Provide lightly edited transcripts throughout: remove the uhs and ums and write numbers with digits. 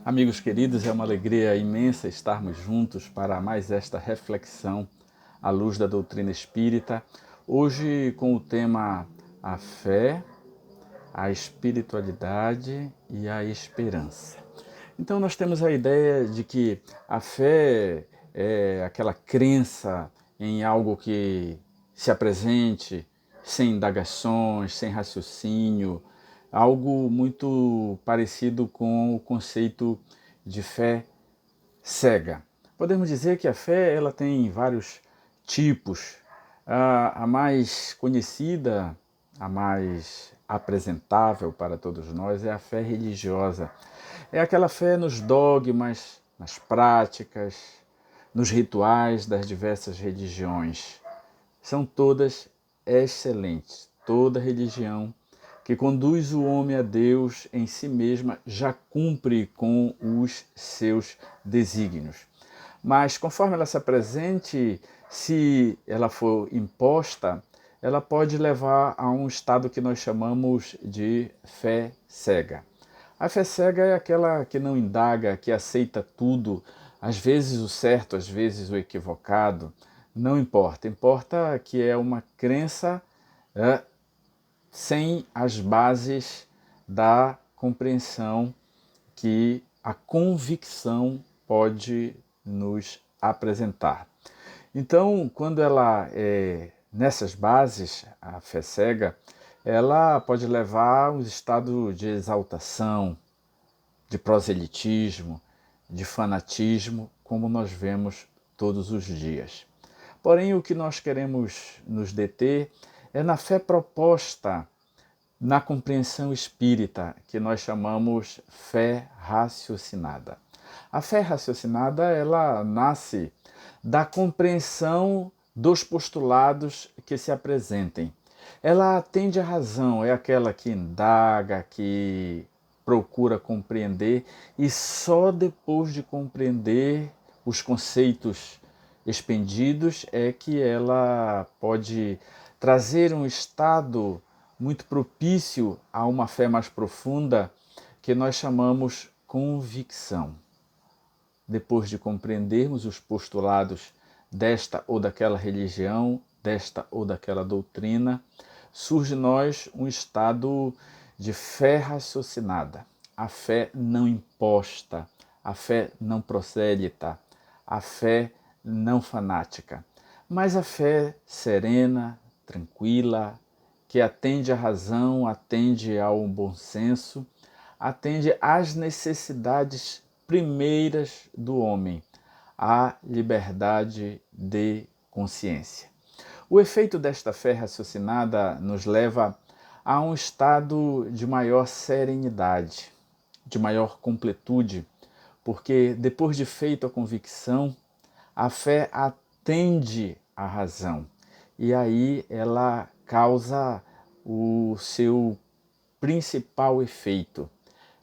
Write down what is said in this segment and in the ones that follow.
Amigos queridos, é uma alegria imensa estarmos juntos para mais esta reflexão à luz da doutrina espírita. Hoje com o tema a fé, a espiritualidade e a esperança. Então nós temos a ideia de que a fé é aquela crença em algo que se apresente sem indagações, sem raciocínio, algo muito parecido com o conceito de fé cega. Podemos dizer que a fé ela tem vários tipos. A mais conhecida, a mais apresentável para todos nós é a fé religiosa. É aquela fé nos dogmas, nas práticas, nos rituais das diversas religiões. São todas excelentes. Toda religião que conduz o homem a Deus em si mesma já cumpre com os seus desígnios. Mas conforme ela se apresente, se ela for imposta, ela pode levar a um estado que nós chamamos de fé cega. A fé cega é aquela que não indaga, que aceita tudo, às vezes o certo, às vezes o equivocado. Não importa, importa que é uma crença sem as bases da compreensão que a convicção pode nos apresentar. Então, quando ela é nessas bases, a fé cega, ela pode levar a um estado de exaltação, de proselitismo, de fanatismo, como nós vemos todos os dias. Porém, o que nós queremos nos deter é na fé proposta na compreensão espírita, que nós chamamos fé raciocinada. A fé raciocinada, ela nasce da compreensão dos postulados que se apresentem. Ela atende à razão, é aquela que indaga, que procura compreender e só depois de compreender os conceitos expendidos é que ela pode trazer um estado muito propício a uma fé mais profunda que nós chamamos convicção. Depois de compreendermos os postulados desta ou daquela religião, desta ou daquela doutrina, surge em nós um estado de fé raciocinada, a fé não imposta, a fé não prosélita, a fé não fanática, mas a fé serena, tranquila, que atende à razão, atende ao bom senso, atende às necessidades primeiras do homem, à liberdade de consciência. O efeito desta fé raciocinada nos leva a um estado de maior serenidade, de maior completude, porque depois de feita a convicção, a fé atende à razão e aí ela causa o seu principal efeito,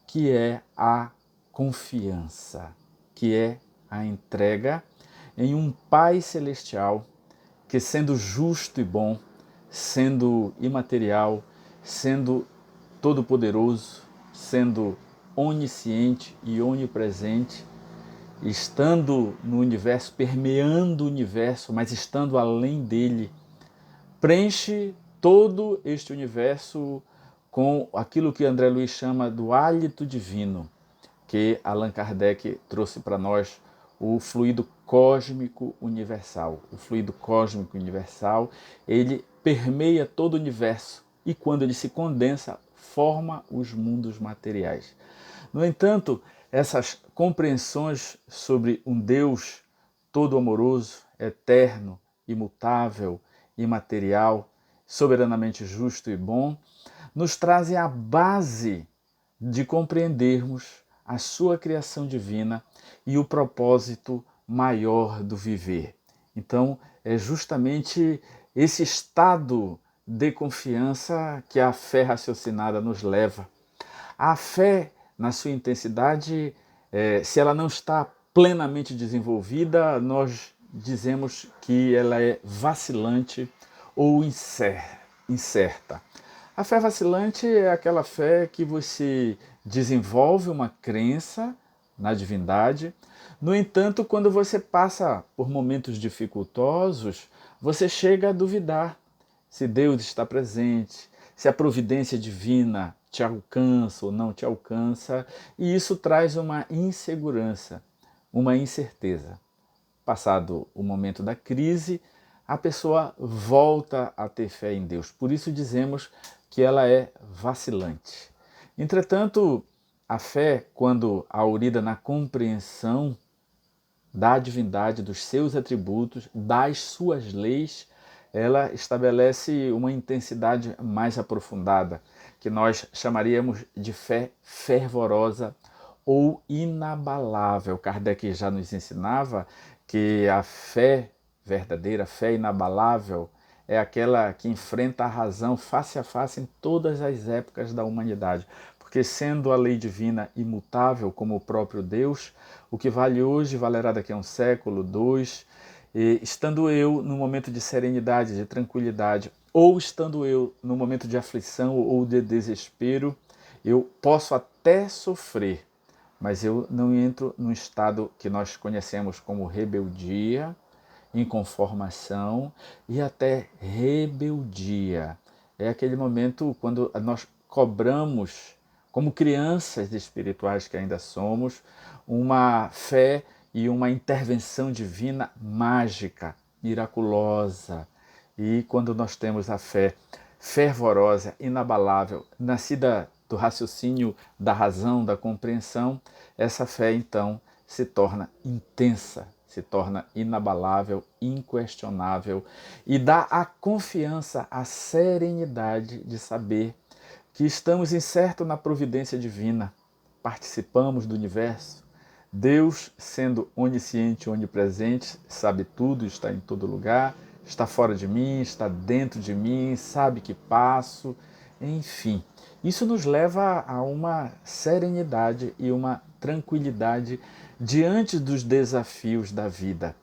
que é a confiança, que é a entrega em um Pai Celestial que, sendo justo e bom, sendo imaterial, sendo todo-poderoso, sendo onisciente e onipresente, estando no universo, permeando o universo, mas estando além dele, preenche todo este universo com aquilo que André Luiz chama do hálito divino, que Allan Kardec trouxe para nós, o fluido cósmico universal. O fluido cósmico universal, ele permeia todo o universo e quando ele se condensa, forma os mundos materiais. No entanto, essas compreensões sobre um Deus todo amoroso, eterno, imutável, imaterial, soberanamente justo e bom, nos trazem a base de compreendermos a sua criação divina e o propósito maior do viver. Então, é justamente esse estado de confiança que a fé raciocinada nos leva. A fé, na sua intensidade, se ela não está plenamente desenvolvida, nós dizemos que ela é vacilante ou incerta. A fé vacilante é aquela fé que você desenvolve uma crença, na divindade. No entanto, quando você passa por momentos dificultosos, você chega a duvidar se Deus está presente, se a providência divina te alcança ou não te alcança, e isso traz uma insegurança, uma incerteza. Passado o momento da crise, a pessoa volta a ter fé em Deus. Por isso dizemos que ela é vacilante. Entretanto, a fé, quando aurida na compreensão da divindade, dos seus atributos, das suas leis, ela estabelece uma intensidade mais aprofundada, que nós chamaríamos de fé fervorosa ou inabalável. Kardec já nos ensinava que a fé verdadeira, a fé inabalável, é aquela que enfrenta a razão face a face em todas as épocas da humanidade. Porque sendo a lei divina imutável como o próprio Deus, o que vale hoje valerá daqui a um século, dois. E estando eu no momento de serenidade, de tranquilidade, ou estando eu no momento de aflição ou de desespero, eu posso até sofrer, mas eu não entro num estado que nós conhecemos como rebeldia, inconformação e até rebeldia. É aquele momento quando nós cobramos, como crianças espirituais que ainda somos, uma fé e uma intervenção divina mágica, miraculosa. E quando nós temos a fé fervorosa, inabalável, nascida do raciocínio, da razão, da compreensão, essa fé então se torna intensa, se torna inabalável, inquestionável e dá a confiança, a serenidade de saber que estamos incertos na providência divina, participamos do universo. Deus, sendo onisciente, onipresente, sabe tudo, está em todo lugar, está fora de mim, está dentro de mim, sabe que passo, enfim. Isso nos leva a uma serenidade e uma tranquilidade diante dos desafios da vida.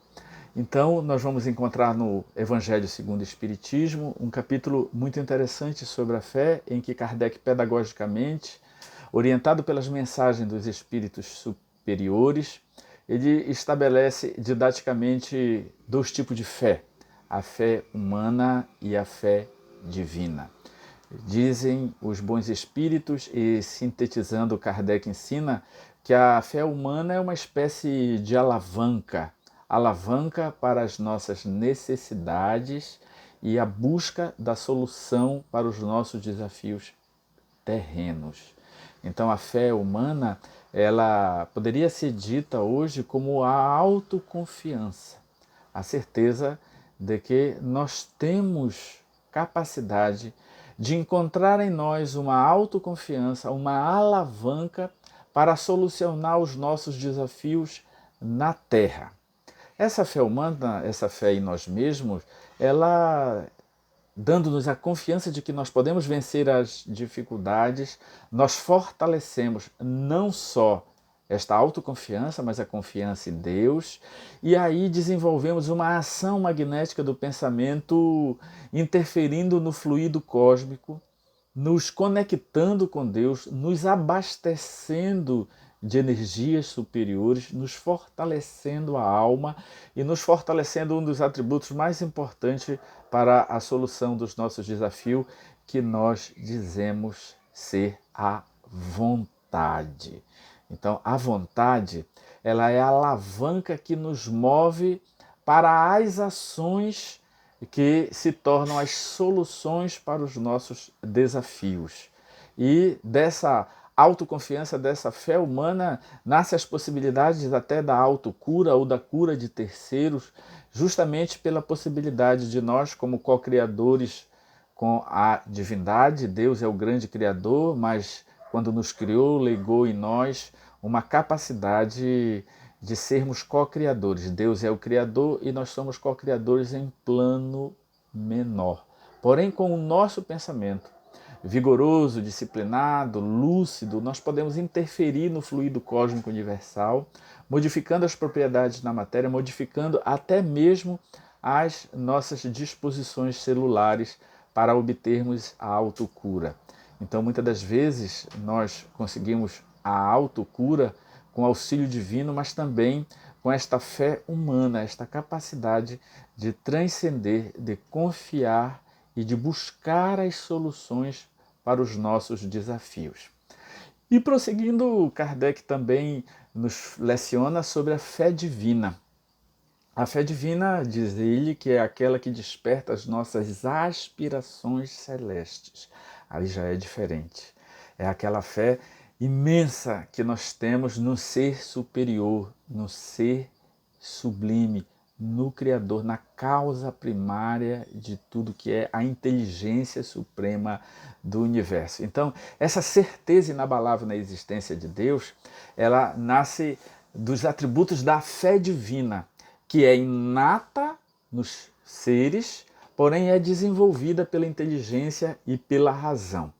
Então, nós vamos encontrar no Evangelho segundo o Espiritismo um capítulo muito interessante sobre a fé, em que Kardec, pedagogicamente, orientado pelas mensagens dos espíritos superiores, ele estabelece didaticamente dois tipos de fé: a fé humana e a fé divina. Dizem os bons espíritos, e sintetizando, Kardec ensina que a fé humana é uma espécie de alavanca para as nossas necessidades e a busca da solução para os nossos desafios terrenos. Então a fé humana, ela poderia ser dita hoje como a autoconfiança, a certeza de que nós temos capacidade de encontrar em nós uma autoconfiança, uma alavanca para solucionar os nossos desafios na Terra. Essa fé humana, essa fé em nós mesmos, ela dando-nos a confiança de que nós podemos vencer as dificuldades, nós fortalecemos não só esta autoconfiança, mas a confiança em Deus, e aí desenvolvemos uma ação magnética do pensamento interferindo no fluido cósmico, nos conectando com Deus, nos abastecendo de energias superiores, nos fortalecendo a alma e nos fortalecendo um dos atributos mais importantes para a solução dos nossos desafios, que nós dizemos ser a vontade. Então, a vontade, ela é a alavanca que nos move para as ações que se tornam as soluções para os nossos desafios. E dessa autoconfiança, dessa fé humana, nascem as possibilidades até da autocura ou da cura de terceiros, justamente pela possibilidade de nós, como co-criadores com a divindade. Deus é o grande criador, mas quando nos criou, legou em nós uma capacidade de sermos co-criadores. Deus é o criador e nós somos co-criadores em plano menor. Porém, com o nosso pensamento vigoroso, disciplinado, lúcido, nós podemos interferir no fluido cósmico universal, modificando as propriedades da matéria, modificando até mesmo as nossas disposições celulares para obtermos a autocura. Então, muitas das vezes, nós conseguimos a autocura com auxílio divino, mas também com esta fé humana, esta capacidade de transcender, de confiar e de buscar as soluções para os nossos desafios. E prosseguindo, Kardec também nos leciona sobre a fé divina. A fé divina, diz ele, que é aquela que desperta as nossas aspirações celestes. Aí já é diferente. É aquela fé imensa que nós temos no ser superior, no ser sublime, no Criador, na causa primária de tudo que é a inteligência suprema do universo. Então, essa certeza inabalável na existência de Deus, ela nasce dos atributos da fé divina, que é inata nos seres, porém é desenvolvida pela inteligência e pela razão.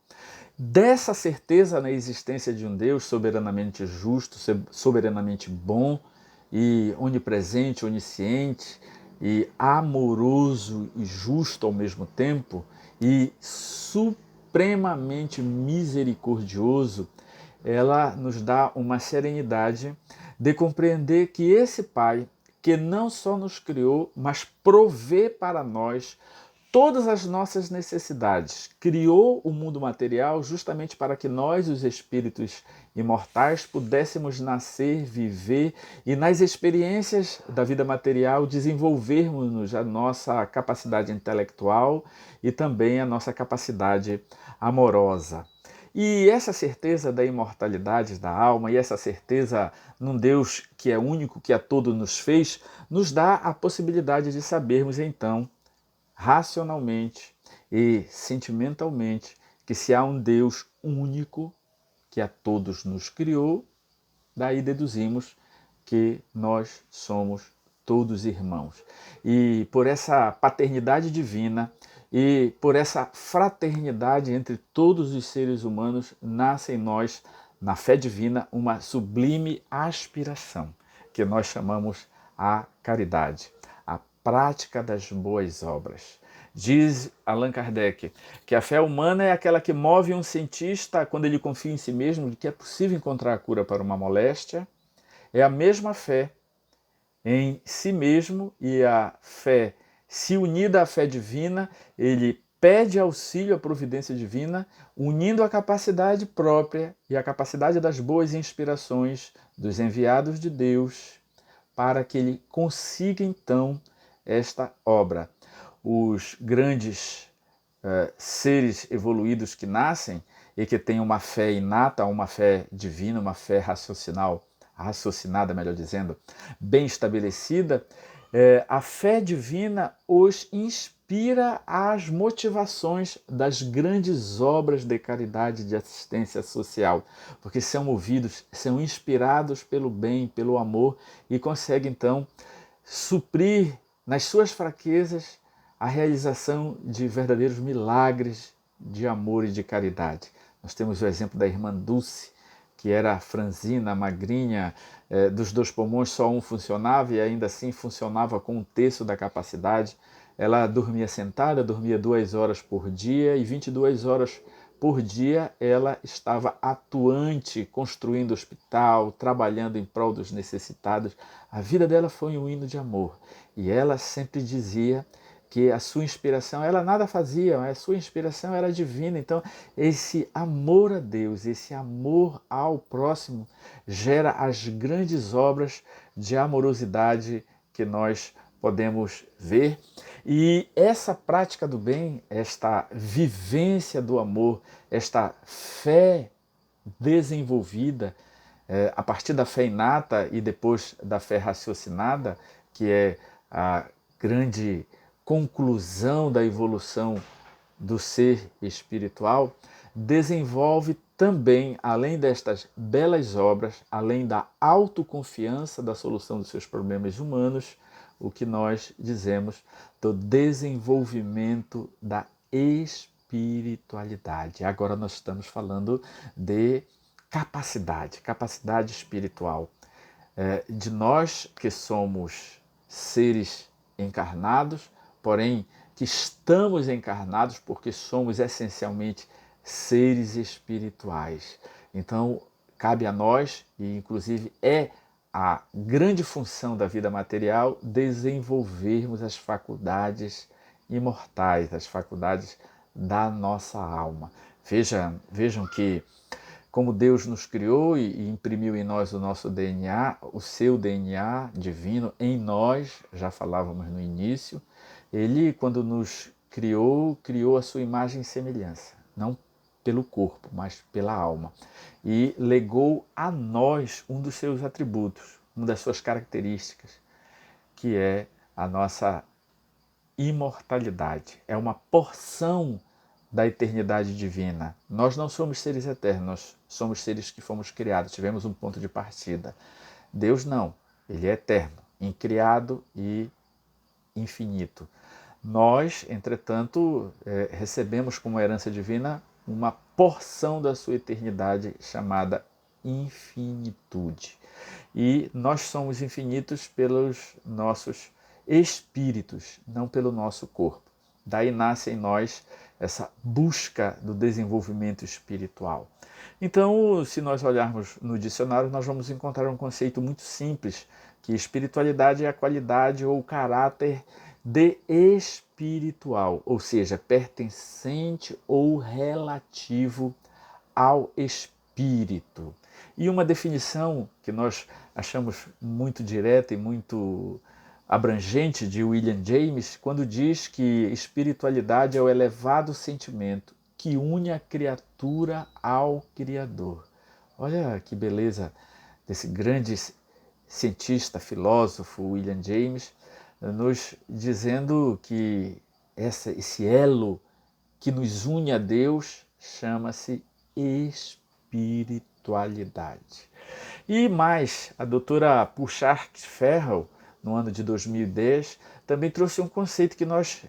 Dessa certeza na existência de um Deus soberanamente justo, soberanamente bom e onipresente, onisciente e amoroso e justo ao mesmo tempo e supremamente misericordioso, ela nos dá uma serenidade de compreender que esse Pai, que não só nos criou, mas provê para nós todas as nossas necessidades, criou o mundo material justamente para que nós, os espíritos imortais, pudéssemos nascer, viver e nas experiências da vida material desenvolvermos a nossa capacidade intelectual e também a nossa capacidade amorosa. E essa certeza da imortalidade da alma e essa certeza num Deus que é único, que a todo nos fez, nos dá a possibilidade de sabermos então, racionalmente e sentimentalmente, que se há um Deus único que a todos nos criou, daí deduzimos que nós somos todos irmãos. E por essa paternidade divina e por essa fraternidade entre todos os seres humanos, nasce em nós, na fé divina, uma sublime aspiração, que nós chamamos a caridade, a prática das boas obras. Diz Allan Kardec que a fé humana é aquela que move um cientista quando ele confia em si mesmo de que é possível encontrar a cura para uma moléstia. É a mesma fé em si mesmo e a fé, se unida à fé divina, ele pede auxílio à providência divina, unindo a capacidade própria e a capacidade das boas inspirações dos enviados de Deus, para que ele consiga então esta obra. Os grandes seres evoluídos que nascem e que têm uma fé inata, uma fé divina, uma fé raciocinada, melhor dizendo, bem estabelecida, a fé divina os inspira às motivações das grandes obras de caridade e de assistência social, porque são movidos, são inspirados pelo bem, pelo amor e conseguem então suprir nas suas fraquezas a realização de verdadeiros milagres de amor e de caridade. Nós temos o exemplo da irmã Dulce, que era franzina, magrinha, dos 2 pulmões só um funcionava e ainda assim funcionava com 1/3 da capacidade. Ela dormia sentada, dormia 2 horas por dia e 22 horas por dia ela estava atuante, construindo hospital, trabalhando em prol dos necessitados. A vida dela foi um hino de amor e ela sempre dizia que a sua inspiração, ela nada fazia, mas a sua inspiração era divina. Então, esse amor a Deus, esse amor ao próximo, gera as grandes obras de amorosidade que nós podemos ver. E essa prática do bem, esta vivência do amor, esta fé desenvolvida, a partir da fé inata e depois da fé raciocinada, que é a grande conclusão da evolução do ser espiritual, desenvolve também, além destas belas obras, além da autoconfiança da solução dos seus problemas humanos, o que nós dizemos do desenvolvimento da espiritualidade. Agora nós estamos falando de capacidade espiritual. De nós que somos seres encarnados, porém que estamos encarnados porque somos essencialmente seres espirituais. Então, cabe a nós, e inclusive é a grande função da vida material, desenvolvermos as faculdades imortais, as faculdades da nossa alma. Vejam que como Deus nos criou e imprimiu em nós o nosso DNA, o seu DNA divino em nós, já falávamos no início, ele, quando nos criou a sua imagem e semelhança, não pelo corpo, mas pela alma. E legou a nós um dos seus atributos, uma das suas características, que é a nossa imortalidade. É uma porção da eternidade divina. Nós não somos seres eternos, nós somos seres que fomos criados, tivemos um ponto de partida. Deus não, ele é eterno, incriado e infinito. Nós, entretanto, recebemos como herança divina uma porção da sua eternidade chamada infinitude. E nós somos infinitos pelos nossos espíritos, não pelo nosso corpo. Daí nasce em nós essa busca do desenvolvimento espiritual. Então, se nós olharmos no dicionário, nós vamos encontrar um conceito muito simples, que espiritualidade é a qualidade ou o caráter de espiritual, ou seja, pertencente ou relativo ao espírito. E uma definição que nós achamos muito direta e muito abrangente de William James, quando diz que espiritualidade é o elevado sentimento que une a criatura ao Criador. Olha que beleza desse grande cientista, filósofo William James, nos dizendo que esse elo que nos une a Deus chama-se espiritualidade. E mais, a doutora Puchart-Ferrell, no ano de 2010, também trouxe um conceito que nós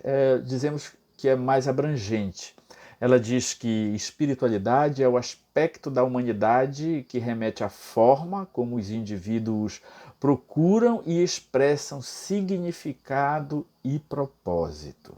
dizemos que é mais abrangente. Ela diz que espiritualidade é o aspecto da humanidade que remete à forma como os indivíduos procuram e expressam significado e propósito.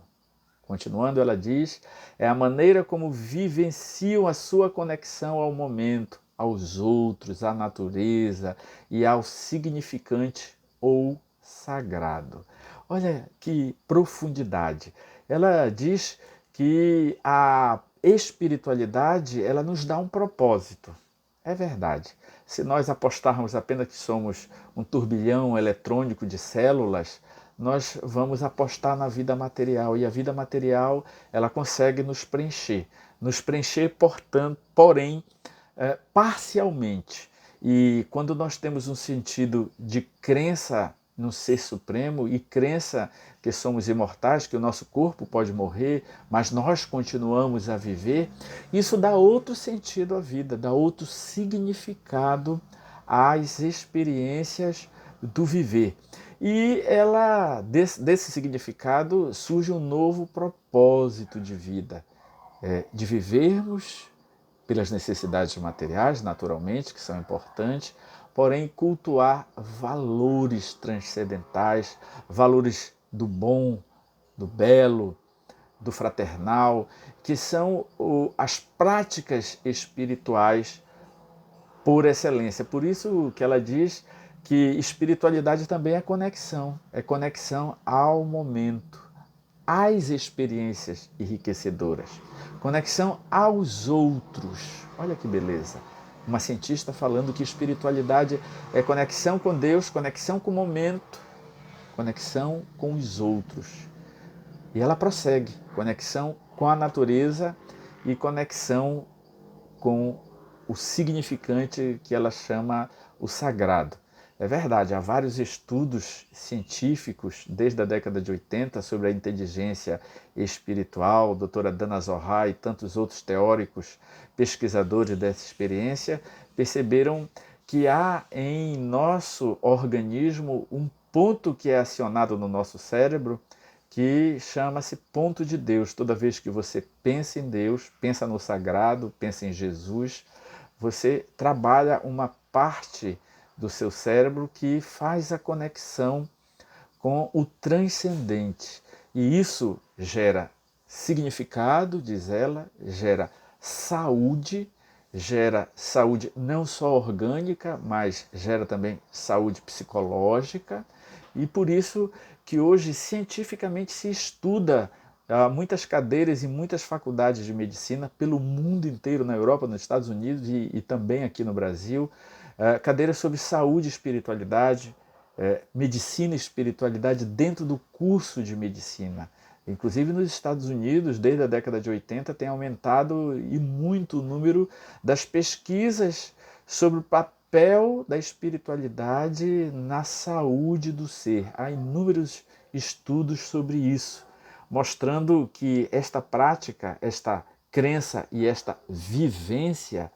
Continuando, ela diz, é a maneira como vivenciam a sua conexão ao momento, aos outros, à natureza e ao significante ou sagrado. Olha que profundidade. Ela diz que a espiritualidade, ela nos dá um propósito. É verdade. Se nós apostarmos apenas que somos um turbilhão eletrônico de células, nós vamos apostar na vida material. E a vida material, ela consegue nos preencher, portanto, porém, parcialmente. E quando nós temos um sentido de crença no ser supremo e crença que somos imortais, que o nosso corpo pode morrer, mas nós continuamos a viver, isso dá outro sentido à vida, dá outro significado às experiências do viver. E desse significado surge um novo propósito de vida, de vivermos pelas necessidades materiais, naturalmente, que são importantes, porém cultuar valores transcendentais, valores do bom, do belo, do fraternal, que são as práticas espirituais por excelência. Por isso que ela diz que espiritualidade também é conexão ao momento, às experiências enriquecedoras, conexão aos outros. Olha que beleza! Uma cientista falando que espiritualidade é conexão com Deus, conexão com o momento, conexão com os outros. E ela prossegue, conexão com a natureza e conexão com o significante que ela chama o sagrado. É verdade, há vários estudos científicos desde a década de 80 sobre a inteligência espiritual, a doutora Dana Zohar e tantos outros teóricos, pesquisadores dessa experiência, perceberam que há em nosso organismo um ponto que é acionado no nosso cérebro que chama-se ponto de Deus. Toda vez que você pensa em Deus, pensa no sagrado, pensa em Jesus, você trabalha uma parte do seu cérebro que faz a conexão com o transcendente. E isso gera significado, diz ela, gera saúde gera saúde não só orgânica, mas gera também saúde psicológica, e por isso que hoje cientificamente se estuda muitas cadeiras e muitas faculdades de medicina pelo mundo inteiro, na Europa, nos Estados Unidos e também aqui no Brasil, cadeiras sobre saúde e espiritualidade, medicina e espiritualidade dentro do curso de medicina. Inclusive nos Estados Unidos, desde a década de 80, tem aumentado e muito o número das pesquisas sobre o papel da espiritualidade na saúde do ser. Há inúmeros estudos sobre isso, mostrando que esta prática, esta crença e esta vivência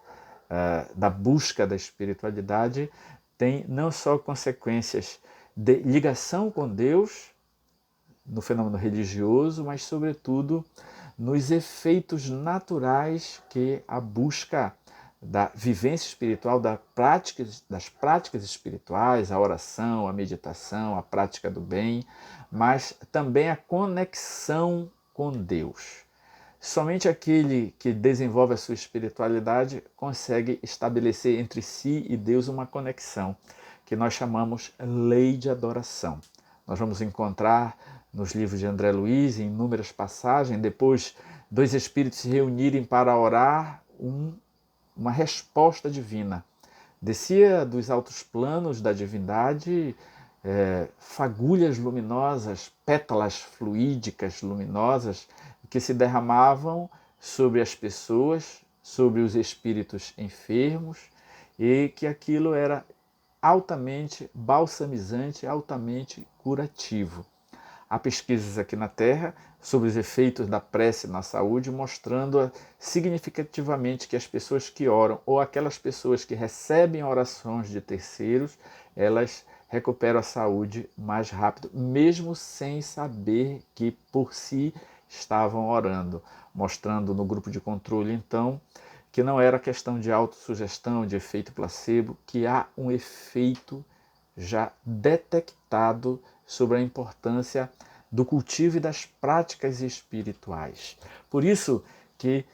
da busca da espiritualidade tem não só consequências de ligação com Deus, no fenômeno religioso, mas sobretudo nos efeitos naturais que a busca da vivência espiritual, das práticas espirituais, a oração, a meditação, a prática do bem, mas também a conexão com Deus. Somente aquele que desenvolve a sua espiritualidade consegue estabelecer entre si e Deus uma conexão, que nós chamamos lei de adoração. Nós vamos encontrar nos livros de André Luiz, em inúmeras passagens, depois dois espíritos se reunirem para orar, uma resposta divina. Descia dos altos planos da divindade fagulhas luminosas, pétalas fluídicas luminosas, que se derramavam sobre as pessoas, sobre os espíritos enfermos, e que aquilo era altamente balsamizante, altamente curativo. Há pesquisas aqui na Terra sobre os efeitos da prece na saúde, mostrando significativamente que as pessoas que oram ou aquelas pessoas que recebem orações de terceiros, elas recuperam a saúde mais rápido, mesmo sem saber que por si estavam orando, mostrando no grupo de controle, então, que não era questão de autossugestão, de efeito placebo, que há um efeito já detectado sobre a importância do cultivo e das práticas espirituais. Por isso que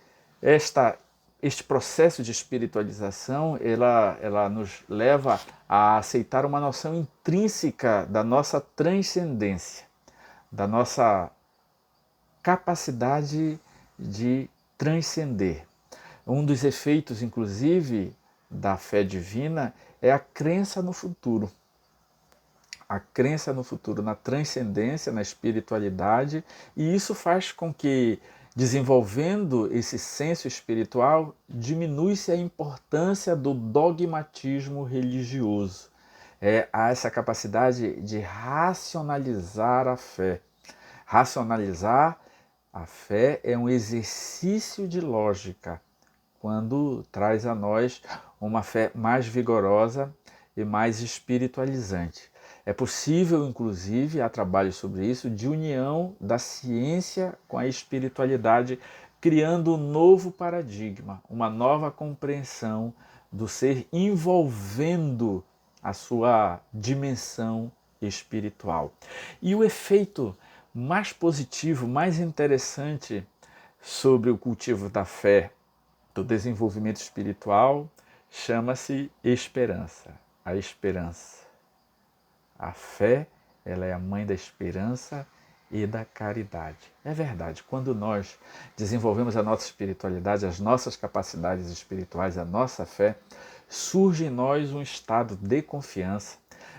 este processo de espiritualização, ela nos leva a aceitar uma noção intrínseca da nossa transcendência, da nossa capacidade de transcender. Um dos efeitos, inclusive, da fé divina é a crença no futuro. A crença no futuro, na transcendência, na espiritualidade, e isso faz com que, desenvolvendo esse senso espiritual, diminui-se a importância do dogmatismo religioso. Há essa capacidade de racionalizar a fé. Racionalizar a fé é um exercício de lógica, quando traz a nós uma fé mais vigorosa e mais espiritualizante. É possível, inclusive, há trabalho sobre isso, de união da ciência com a espiritualidade, criando um novo paradigma, uma nova compreensão do ser, envolvendo a sua dimensão espiritual. E o efeito mais positivo, mais interessante sobre o cultivo da fé, do desenvolvimento espiritual, chama-se esperança. A esperança. A fé, ela é a mãe da esperança e da caridade. É verdade, quando nós desenvolvemos a nossa espiritualidade, as nossas capacidades espirituais, a nossa fé, surge em nós um estado de confiança,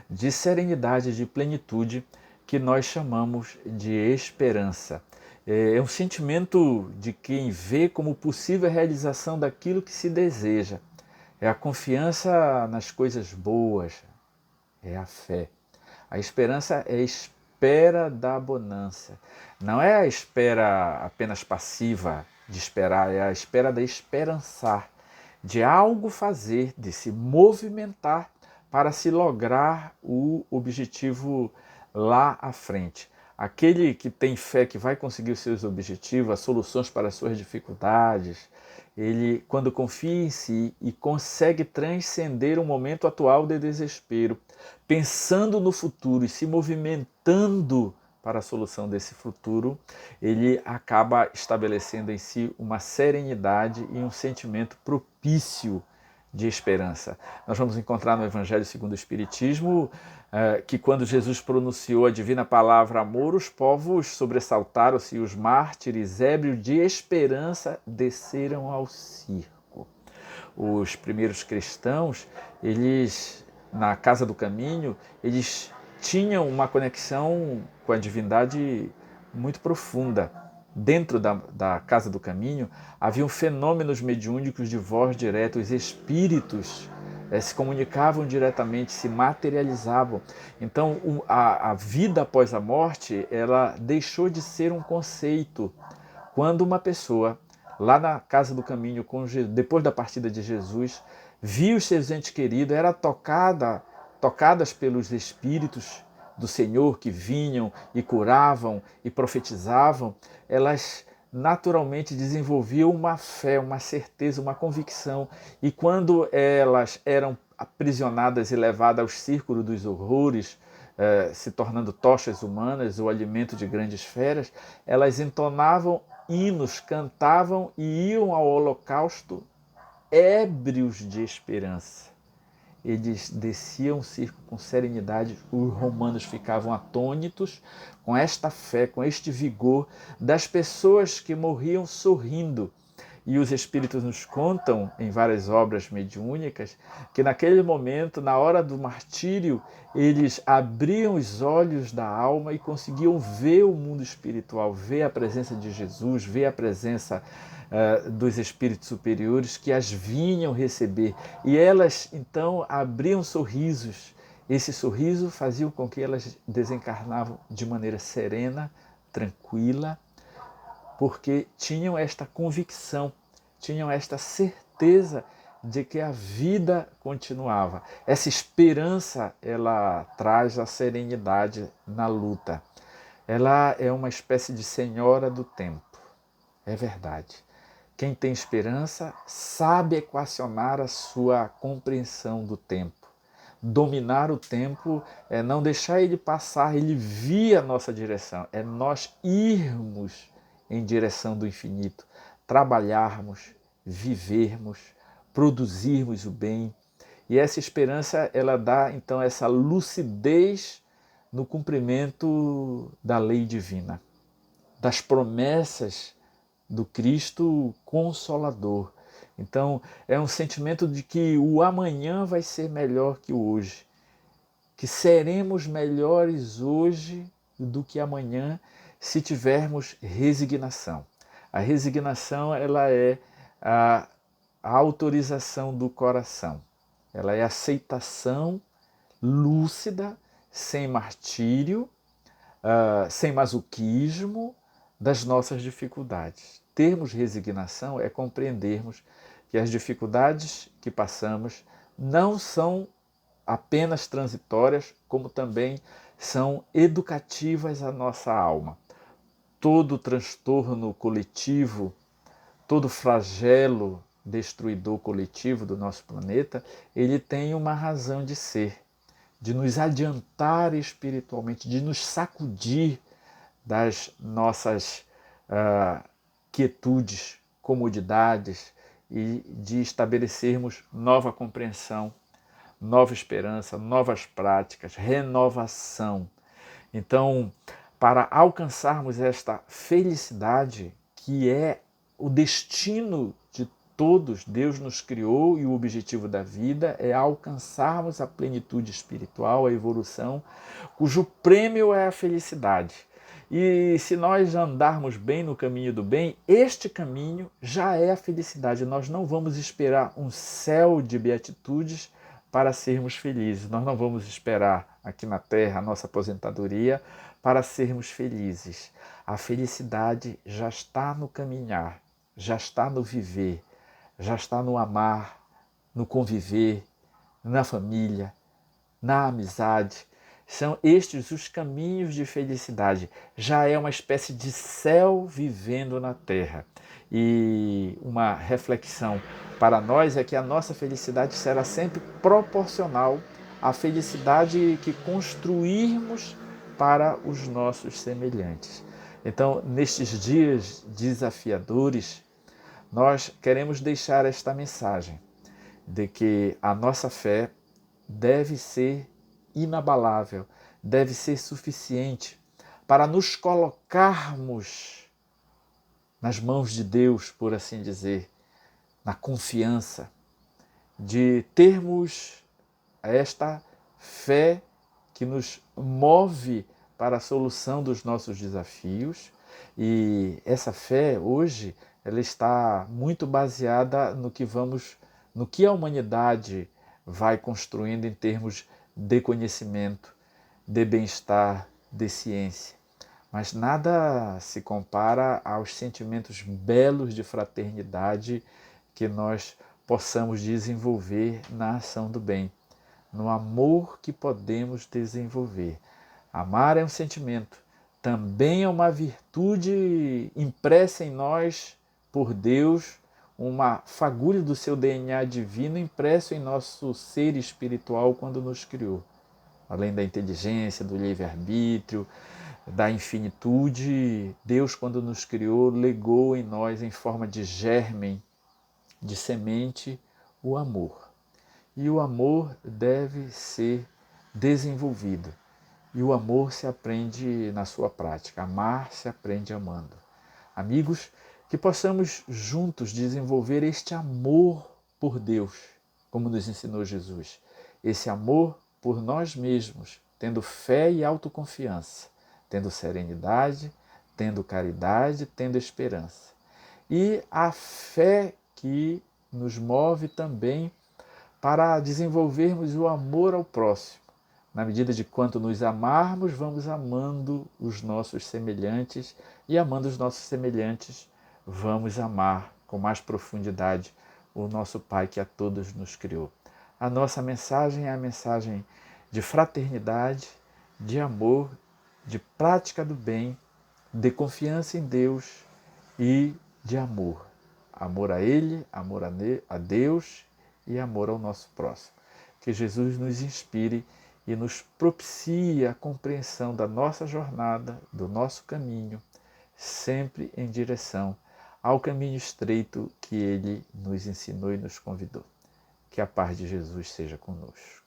de serenidade, de plenitude, que nós chamamos de esperança. É um sentimento de quem vê como possível a realização daquilo que se deseja. É a confiança nas coisas boas, é a fé. A esperança é a espera da bonança. Não é a espera apenas passiva de esperar, é a espera da esperançar, de algo fazer, de se movimentar para se lograr o objetivo lá à frente. Aquele que tem fé que vai conseguir os seus objetivos, as soluções para as suas dificuldades, ele, quando confia em si e consegue transcender o momento atual de desespero, pensando no futuro e se movimentando para a solução desse futuro, ele acaba estabelecendo em si uma serenidade e um sentimento propício de esperança. Nós vamos encontrar no Evangelho segundo o Espiritismo que quando Jesus pronunciou a divina palavra amor, os povos sobressaltaram-se e os mártires, ébrios de esperança, desceram ao circo. Os primeiros cristãos, eles, na Casa do Caminho, eles tinham uma conexão com a divindade muito profunda. Dentro da Casa do Caminho, haviam fenômenos mediúnicos de voz direta, os espíritos se comunicavam diretamente, se materializavam. Então, a vida após a morte, ela deixou de ser um conceito. Quando uma pessoa, lá na Casa do Caminho, depois da partida de Jesus, viu os seus entes queridos, era tocadas pelos espíritos do Senhor que vinham e curavam e profetizavam, elas naturalmente desenvolviam uma fé, uma certeza, uma convicção. E quando elas eram aprisionadas e levadas aos círculos dos horrores, se tornando tochas humanas ou alimento de grandes feras, elas entonavam hinos, cantavam e iam ao holocausto ébrios de esperança. Eles desciam o circo com serenidade, os romanos ficavam atônitos com esta fé, com este vigor das pessoas que morriam sorrindo. E os espíritos nos contam, em várias obras mediúnicas, que naquele momento, na hora do martírio, eles abriam os olhos da alma e conseguiam ver o mundo espiritual, ver a presença de Jesus, ver a presença dos espíritos superiores que as vinham receber. E elas, então, abriam sorrisos. Esse sorriso fazia com que elas desencarnavam de maneira serena, tranquila, porque tinham esta convicção, tinham esta certeza de que a vida continuava. Essa esperança, ela traz a serenidade na luta. Ela é uma espécie de senhora do tempo. É verdade. Quem tem esperança sabe equacionar a sua compreensão do tempo. Dominar o tempo é não deixar ele passar, ele vir a nossa direção. É nós irmos em direção do infinito, trabalharmos, vivermos, produzirmos o bem. E essa esperança, ela dá então essa lucidez no cumprimento da lei divina, das promessas do Cristo Consolador. Então, é um sentimento de que o amanhã vai ser melhor que o hoje, que seremos melhores hoje do que amanhã se tivermos resignação. A resignação, ela é a autorização do coração. Ela é a aceitação lúcida, sem martírio, sem masoquismo, das nossas dificuldades. Termos resignação é compreendermos que as dificuldades que passamos não são apenas transitórias, como também são educativas à nossa alma. Todo transtorno coletivo, todo flagelo destruidor coletivo do nosso planeta, ele tem uma razão de ser, de nos adiantar espiritualmente, de nos sacudir das nossas quietudes, comodidades e de estabelecermos nova compreensão, nova esperança, novas práticas, renovação. Então, para alcançarmos esta felicidade, que é o destino de todos, Deus nos criou e o objetivo da vida é alcançarmos a plenitude espiritual, a evolução, cujo prêmio é a felicidade. E se nós andarmos bem no caminho do bem, este caminho já é a felicidade. Nós não vamos esperar um céu de beatitudes para sermos felizes. Nós não vamos esperar aqui na Terra a nossa aposentadoria para sermos felizes. A felicidade já está no caminhar, já está no viver, já está no amar, no conviver, na família, na amizade. São estes os caminhos de felicidade. Já é uma espécie de céu vivendo na terra. E uma reflexão para nós é que a nossa felicidade será sempre proporcional à felicidade que construirmos para os nossos semelhantes. Então, nestes dias desafiadores, nós queremos deixar esta mensagem de que a nossa fé deve ser inabalável, deve ser suficiente para nos colocarmos nas mãos de Deus, por assim dizer, na confiança de termos esta fé que nos move para a solução dos nossos desafios. E essa fé hoje ela está muito baseada no que a humanidade vai construindo em termos de conhecimento, de bem-estar, de ciência. Mas nada se compara aos sentimentos belos de fraternidade que nós possamos desenvolver na ação do bem, no amor que podemos desenvolver. Amar é um sentimento, também é uma virtude impressa em nós por Deus, uma fagulha do seu DNA divino impresso em nosso ser espiritual quando nos criou. Além da inteligência, do livre-arbítrio, da infinitude, Deus, quando nos criou, legou em nós, em forma de germen, de semente, o amor. E o amor deve ser desenvolvido. E o amor se aprende na sua prática. Amar se aprende amando. Amigos, que possamos juntos desenvolver este amor por Deus, como nos ensinou Jesus. Esse amor por nós mesmos, tendo fé e autoconfiança, tendo serenidade, tendo caridade, tendo esperança. E a fé que nos move também para desenvolvermos o amor ao próximo. Na medida de quanto nos amarmos, vamos amando os nossos semelhantes e amando os nossos semelhantes, vamos amar com mais profundidade o nosso Pai que a todos nos criou. A nossa mensagem é a mensagem de fraternidade, de amor, de prática do bem, de confiança em Deus e de amor. Amor a Ele, amor a Deus e amor ao nosso próximo. Que Jesus nos inspire e nos propicie a compreensão da nossa jornada, do nosso caminho, sempre em direção ao caminho estreito que Ele nos ensinou e nos convidou. Que a paz de Jesus seja conosco.